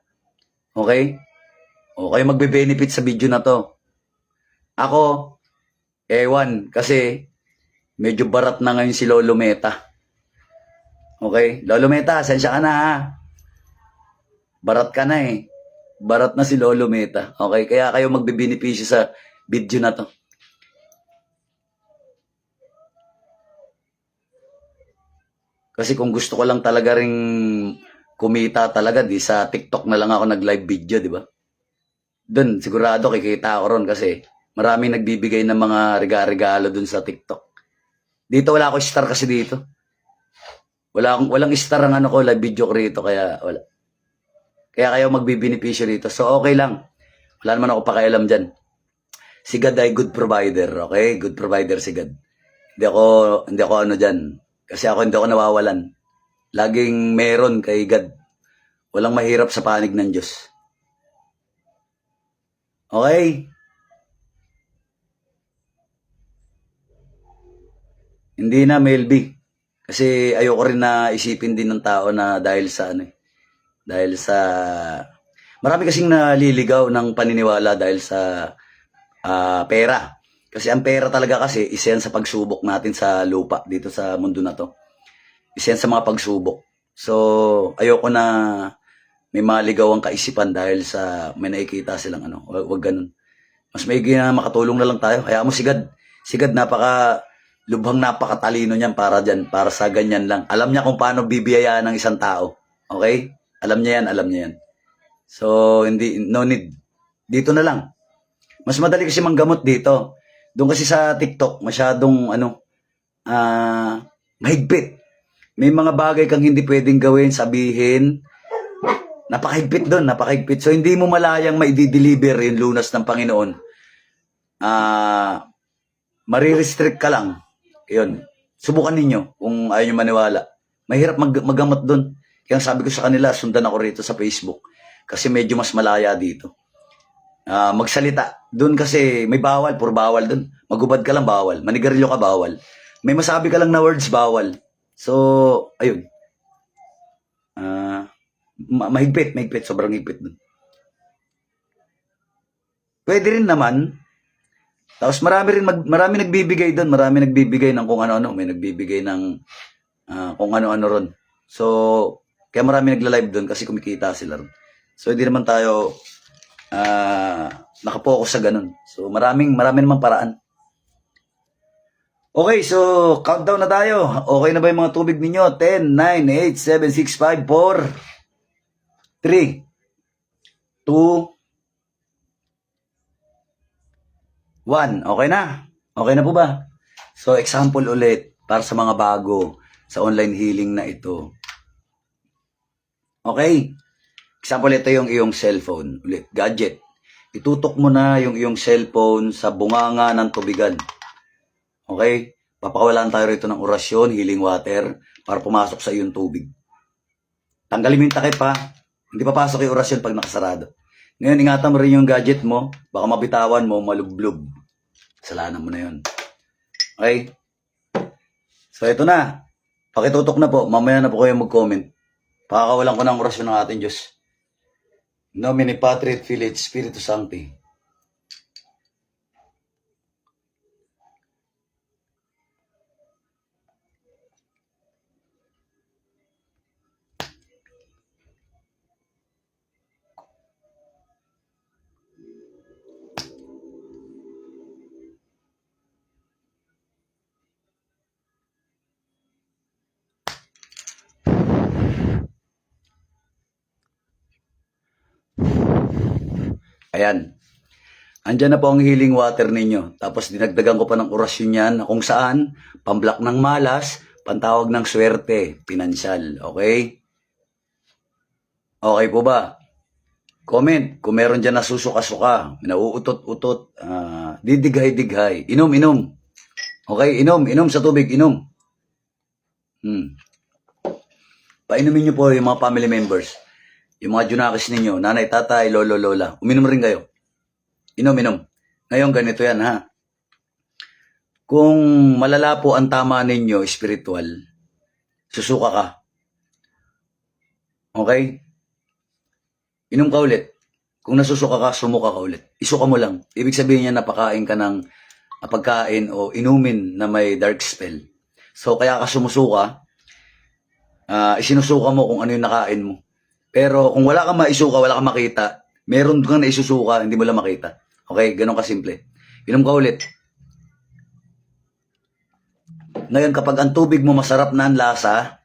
[SPEAKER 1] Okay? O kayo magbe-benefit sa video na to. Ako, ewan, kasi medyo barat na ngayon si Lolo Meta. Okay? Lolo Meta, sensya ka na, ha? Barat ka na, eh. Barat na si Lolo Meta. Okay? Kaya kayo magbe-benepisyo sa video na to. Kasi kung gusto ko lang talaga ring kumita talaga, di sa TikTok na lang ako nag-live video, di ba? Doon, sigurado kikita ako ron kasi maraming nagbibigay ng mga regalo doon sa TikTok. Dito wala ako star kasi dito. Walang star ang live video ko rito, kaya wala. Kaya kayo magbibinipisyo rito. So okay lang. Wala naman ako pakialam dyan. Si God ay good provider, okay? Good provider si God. Hindi ako dyan. Kasi hindi ako nawawalan. Laging meron kay God. Walang mahirap sa panig ng Diyos. Okay? Hindi na, Melby. Kasi ayoko rin na isipin din ng tao na dahil sa marami kasing naliligaw ng paniniwala dahil sa pera. Kasi ang pera talaga kasi isa yan sa pagsubok natin sa lupa dito sa mundo na to. Isa yan sa mga pagsubok. So, ayoko na may maligaw ang kaisipan dahil sa may nakikita silang wag ganun. Mas maigi na makatulong na lang tayo. Hayaan mo si God. Si God napakatalino niyan para sa ganyan lang. Alam niya kung paano bibiyayaan ng isang tao. Okay? Alam niya yan. So, hindi, no need. Dito na lang. Mas madali kasi manggamot dito. Doon kasi sa TikTok, masyadong, mahigpit. May mga bagay kang hindi pwedeng gawin, sabihin. Napakahigpit doon, napakahigpit. So, hindi mo malayang maidi-deliver yung lunas ng Panginoon. Marirestrict ka lang. Yun. Subukan ninyo kung ayaw nyo maniwala. Mahirap maggamot doon. Kaya sabi ko sa kanila, sundan ako rito sa Facebook. Kasi medyo mas malaya dito. Magsalita. Doon kasi may bawal, puro bawal doon. Magubad ka lang, bawal. Manigarilyo ka, bawal. May masabi ka lang na words, bawal. So, ayun. Mahigpit. Sobrang higpit doon. Pwede rin naman. Tapos marami nagbibigay doon. Marami nagbibigay ng kung ano-ano. May nagbibigay ng kung ano-ano ron. So, kaya marami nagla-live doon kasi kumikita sila ron. So, hindi naman tayo nakapokus sa ganun. So, marami naman paraan. Okay, so, countdown na tayo. Okay na ba yung mga tubig ninyo? 10, 9, 8, 7, 6, 5, 4, 3, 2, 1. Okay na? Okay na po ba? So, example ulit para sa mga bago sa online healing na ito. Okay? Example, ito yung iyong cellphone. Ulit, gadget. Itutok mo na yung iyong cellphone sa bunganga ng tubigan. Okay? Papakawalan tayo rito ng orasyon, healing water, para pumasok sa iyong tubig. Tanggalin mo yung takip ha. Hindi papasok yung orasyon pag nakasarado. Ngayon, ingatan mo rin yung gadget mo. Baka mabitawan mo, malublob. Kasalanan mo na yun. Okay? So, ito na. Pakitutok na po. Mamaya na po kayo mag-comment. Pakakawalan ko ng orasyon ng ating Diyos. Nomine Patri et Filii et Spiritus Sancti. Ayan. Andyan na po ang healing water ninyo. Tapos dinagdagan ko pa ng orasyon yan na kung saan, pamblock ng malas, pantawag ng swerte, pinansyal. Okay? Okay po ba? Comment. Kung meron dyan nasusuka-suka, nauutot-utot, didighay-dighay. Inom. Okay? Inom sa tubig. Inom. Painumin nyo po yung mga family members. Yung mga junakis ninyo, nanay, tatay, lolo, lola. Uminom rin kayo. Inom. Ngayon, ganito yan, ha? Kung malala po ang tama ninyo, spiritual, susuka ka. Okay? Inom ka ulit. Kung nasusuka ka, sumuka ka ulit. Isuka mo lang. Ibig sabihin niya, napakain ka ng pagkain o inumin na may dark spell. So, kaya ka sumusuka, isinusuka mo kung ano yung nakain mo. Pero kung wala kang maisuka, wala kang makita, meron kang naisusuka, hindi mo lang makita. Okay, ganun kasimple. Inom ka ulit. Ngayon, kapag ang tubig mo masarap na ang lasa,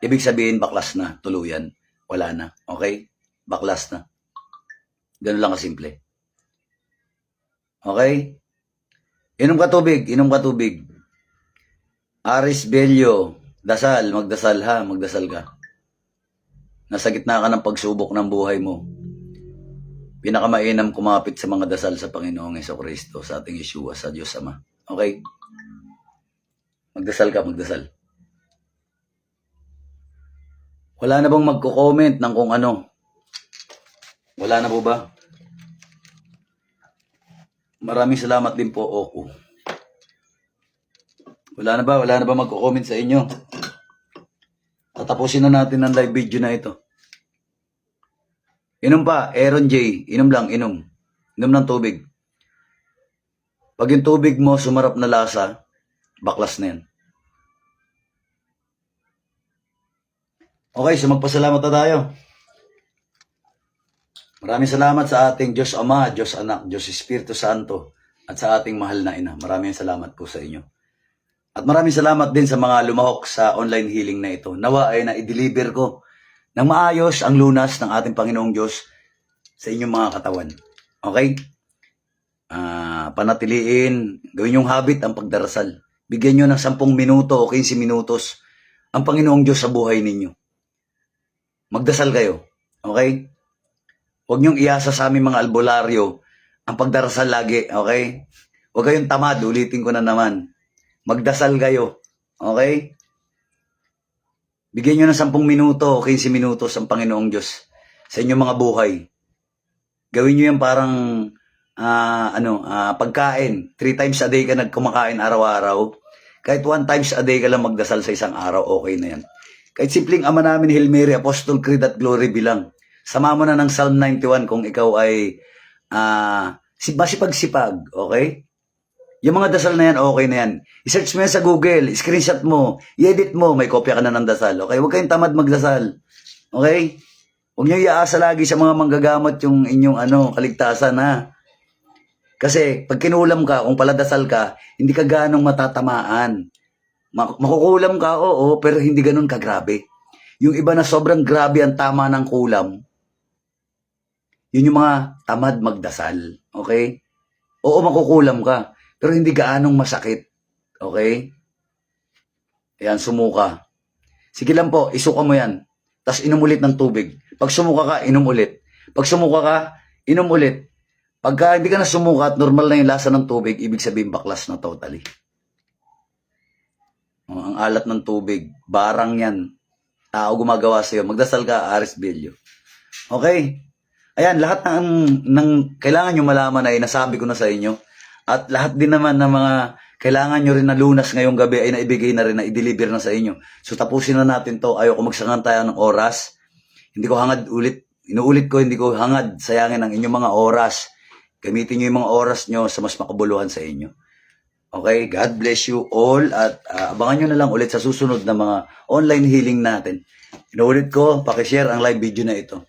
[SPEAKER 1] ibig sabihin, baklas na, tuluyan. Wala na. Okay? Baklas na. Ganun lang kasimple. Okay? Inom ka tubig. Aris Bello, dasal, magdasal ha, magdasal ka. Nasa gitna ka ng pagsubok ng buhay mo. Pinakamainam kumapit sa mga dasal sa Panginoong Hesukristo, sa ating Yeshua, sa Diyos Ama. Okay? Magdasal ka, magdasal. Wala na bang magko-comment ng kung ano? Wala na po ba? Maraming salamat din po, Oku. Wala na ba magko-comment sa inyo? Tatapusin na natin ang live video na ito. Inom pa, Aaron J. Inom lang, inom. Inom ng tubig. Pag yung tubig mo sumarap na lasa, baklas na yan. Okay, so magpasalamat na tayo. Maraming salamat sa ating Diyos Ama, Diyos Anak, Diyos Espiritu Santo, at sa ating mahal na Ina. Maraming salamat po sa inyo. At maraming salamat din sa mga lumahok sa online healing na ito. Nawa ay na-deliver ko ng maayos ang lunas ng ating Panginoong Diyos sa inyong mga katawan. Okay? Panatiliin, gawin yung habit ang pagdarasal. Bigyan nyo ng 10 minuto o 15 minutos ang Panginoong Diyos sa buhay ninyo. Magdasal kayo. Okay? Huwag niyong iasa sa aming mga albularyo ang pagdarasal lagi. Okay? Huwag kayong tamad. Ulitin ko na naman. Magdasal kayo. Okay? Bigyan nyo ng 10 minuto o 15 minutos ang Panginoong Diyos sa inyong mga buhay. Gawin nyo yan parang pagkain. 3 times a day ka nagkumakain araw-araw. Kahit 1 times a day ka lang magdasal sa isang araw, okay na yan. Kahit simpleng Ama namin, Hail Mary, Apostol Creed at Glory bilang. Sama mo na ng Psalm 91 kung ikaw ay masipag-sipag, okay? Yung mga dasal na yan, okay na yan. I-search mo yan sa Google, screenshot mo, i-edit mo, may kopya ka na ng dasal, okay? Huwag kayong tamad magdasal, okay? Huwag niyo iaasa lagi sa mga manggagamot yung inyong kaligtasan, ha? Kasi pag kinulam ka, kung paladasal ka, hindi ka ganong matatamaan. Makukulam ka, oo, pero hindi ganon kagrabe. Yung iba na sobrang grabe ang tama ng kulam, yun yung mga tamad magdasal. Okay? Oo, makukulam ka. Pero hindi gaanong masakit. Okay? Ayan, sumuka. Sige lang po, isuka mo yan. Tapos inom ulit ng tubig. Pag sumuka ka, inom ulit. Pag sumuka ka, inom ulit. Pagka hindi ka na sumuka at normal na yung lasa ng tubig, ibig sabihin baklas na totally. Ang alat ng tubig, barang yan. Tao gumagawa sa'yo. Magdasal ka, Aris Bilyo. Okay? Ayan, lahat ng kailangan nyo malaman ay nasabi ko na sa inyo. At lahat din naman ng mga kailangan nyo rin na lunas ngayong gabi ay naibigay na rin, na i-deliver na sa inyo. So tapusin na natin to. Ayoko magsangan tayo ng oras. Hindi ko hangad ulit. Inuulit ko, hindi ko hangad sayangin ang inyong mga oras. Gamitin nyo yung mga oras nyo sa mas makabuluhan sa inyo. Okay? God bless you all. At abangan nyo na lang ulit sa susunod na mga online healing natin. Inuulit ko, pakishare ang live video na ito.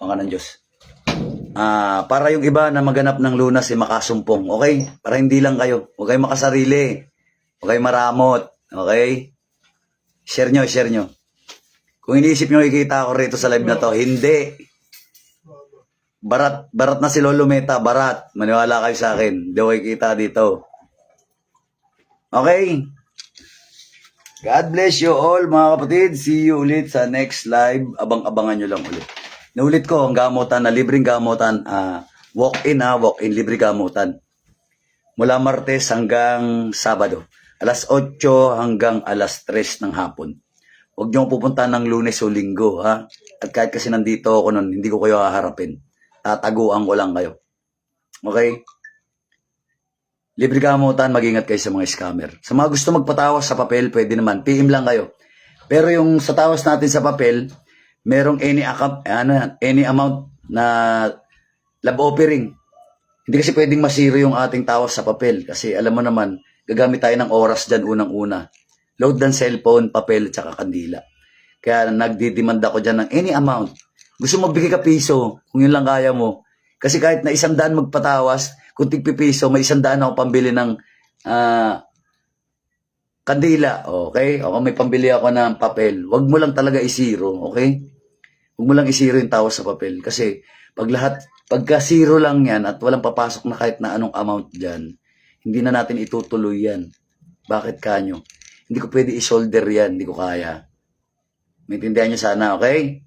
[SPEAKER 1] Ang ng Diyos. Para yung iba na maganap ng lunas ay makasumpong. Okay? Para hindi lang kayo. Huwag kayong makasarili. Huwag kayong maramot. Okay? Share nyo, share nyo. Kung iniisip nyo ikita ako rito sa live na to, hindi. Barat na si Lolo Meta. Barat. Maniwala kayo sa akin. Hindi ko ikita dito. Okay? God bless you all mga kapatid. See you ulit sa next live. Abang-abangan nyo lang ulit. Naulit ko ang gamutan na libreng gamutan, walk-in libre gamutan. Mula Martes hanggang Sabado, alas 8 hanggang alas 3 ng hapon. Huwag niyo pupunta ng Lunes o Linggo, ha? At kahit kasi nandito ako nun, hindi ko kayo haharapin. Tataguan ko lang kayo. Okay? Libre gamutan, mag-ingat kayo sa mga scammer. Sa mga gusto magpatawas sa papel, pwede naman, PM lang kayo. Pero yung sa tawas natin sa papel, merong any amount na love offering. Hindi kasi pwedeng masiro yung ating tawas sa papel. Kasi alam mo naman, gagamit tayo ng oras dyan unang-una. Load ng cellphone, papel, at kandila. Kaya nagdidemand ako dyan ng any amount. Gusto mo bigay ka piso, kung yun lang kaya mo. Kasi kahit na 100 magpatawas, kung tigpipiso, may 100 ako pambili ng kandila. Okay? O kung may pambili ako ng papel, wag mo lang talaga isiro. Okay? Huwag mo lang isiro yung tawas sa papel. Kasi pagka zero lang yan at walang papasok na kahit na anong amount dyan, hindi na natin itutuloy yan. Bakit kanyo? Hindi ko pwede i-shoulder yan. Hindi ko kaya. Maintindihan nyo sana, okay?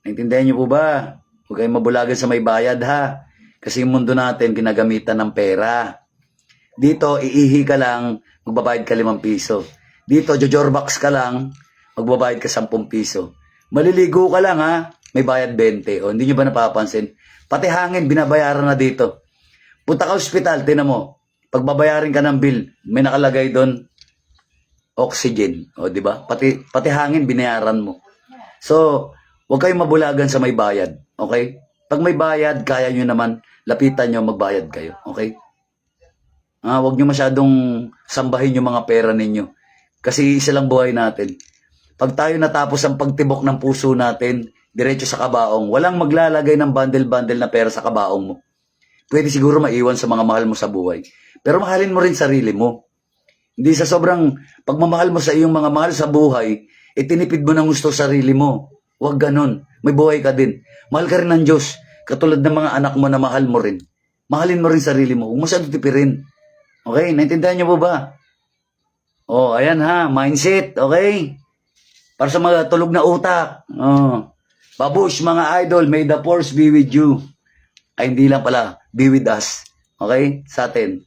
[SPEAKER 1] Maintindihan nyo po ba? Huwag kayong mabulagan sa may bayad, ha? Kasi yung mundo natin, ginagamitan ng pera. Dito, iihi ka lang, magbabayad ka 5 piso. Dito, jojorbox ka lang, magbabayad ka 10 piso. Maliligo ka lang, ha? May bayad 20. O, hindi nyo ba napapansin? Pati hangin, binabayaran na dito. Punta ka ospital, tinan mo. Pagbabayarin ka ng bill, may nakalagay doon, oxygen. O, di ba? Pati hangin, binayaran mo. So, huwag kayong mabulagan sa may bayad. Okay? Pag may bayad, kaya nyo naman, lapitan nyo, magbayad kayo. Okay? Huwag nyo masyadong sambahin yung mga pera ninyo. Kasi isa lang buhay natin. Pag tayo natapos ang pagtibok ng puso natin, diretso sa kabaong, walang maglalagay ng bundle-bundle na pera sa kabaong mo. Pwede siguro maiwan sa mga mahal mo sa buhay. Pero mahalin mo rin sarili mo. Hindi sa sobrang pagmamahal mo sa iyong mga mahal sa buhay, itinipid mo ng gusto sarili mo. Huwag ganon. may buhay ka din. Mahal ka rin ng Diyos. Katulad ng mga anak mo na mahal mo rin. Mahalin mo rin sarili mo. Huwag masyado tipirin. Okay? Naintindihan niyo po ba? Oh, ayan ha. Mindset. Okay? Para sa mga tulog na utak. Oh. Babush, mga idol, may the force be with you. Ay, hindi lang pala. Be with us. Okay? Sa atin.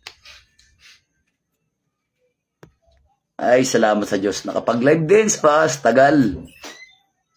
[SPEAKER 1] Ay, salamat sa Diyos. Nakapag-live dance pa. Tagal.